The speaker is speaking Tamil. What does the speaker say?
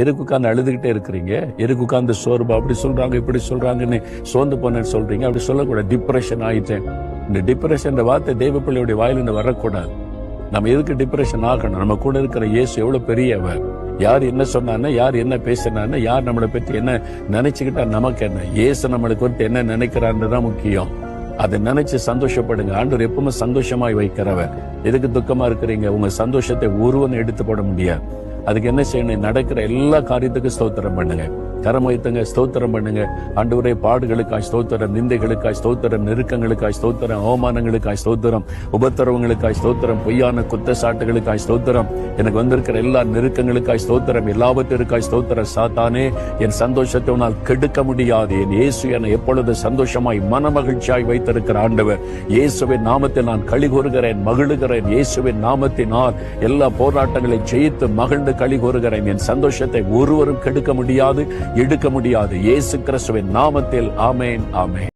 எதுக்கு உட்கார்ந்து அழுதுகிட்டே இருக்கிறீங்க? எதுக்கு உட்கார்ந்து சோர்வா அப்படி சொல்றாங்க இப்படி சொல்றாங்கன்னு சோர்ந்து போனேன்னு சொல்றீங்க? அப்படி சொல்லக்கூடாது. டிப்ரெஷன் ஆயிட்டேன். இந்த டிப்ரெஷன் வார்த்தை தேவ பிள்ளையுடைய வாயிலிருந்து வரக்கூடாது. நம்ம எதுக்கு டிப்ரெஷன் ஆகணும்? நம்ம கூட இருக்கிற இயேசு எவ்வளவு பெரியவர். யார் என்ன சொன்னான்னு, யார் என்ன பேசினான்னு, யார் நம்மளை பற்றி என்ன நினைச்சுக்கிட்டா நமக்கு என்ன? இயேசு நம்மளுக்கு வந்து என்ன நினைக்கிறான்னு முக்கியம். அதை நினைச்சு சந்தோஷப்படுங்க. ஆண்டவர் எப்பவுமே சந்தோஷமாய் வைக்கிறவர். எதுக்கு துக்கமா இருக்கிறீங்க? உங்க சந்தோஷத்தை ஒருவன் எடுத்து போட முடியாது. அதுக்கு என்ன செய்யணும்? நடக்கிற எல்லா காரியத்துக்கும் ஸ்தோத்திரம் பண்ணுங்க. கரம் வைத்துங்க, ஸ்தோத்திரம் பண்ணுங்க. ஆண்டவரே, பாடுகளுக்காய் ஸ்தோத்திரம், நிந்தைகளுக்காய் ஸ்தோத்திரம், நெருக்கங்களுக்காய் ஸ்தோத்திரம், அவமானங்களுக்காய் ஸ்தோத்திரம், உபத்திரவங்களுக்காய் ஸ்தோத்திரம், பொய்யான குற்றச்சாட்டுகளுக்காய் ஸ்தோத்திரம், எனக்கு வந்திருக்கிற எல்லா நெருக்கங்களுக்காய் ஸ்தோத்திரம், எல்லாவற்றிற்காய் ஸ்தோத்திரம். சாத்தானே, என் சந்தோஷத்தை உன்னால் கெடுக்க முடியாது. என் இயேசு என்னை எப்பொழுது சந்தோஷமாய் மனமகிழ்ச்சியாய் வைத்திருக்கிற ஆண்டவர். இயேசுவின் நாமத்தில் நான் களி கூறுகிறேன், மகிழுகிறேன். இயேசுவின் நாமத்தினால் எல்லா போராட்டங்களை ஜெயித்து மகிழ்ந்து களி கூறுகிறேன். என் சந்தோஷத்தை ஒருவரும் கெடுக்க முடியாது, எடுக்க முடியாது. இயேசு கிறிஸ்துவின் நாமத்தில் ஆமென், ஆமென்.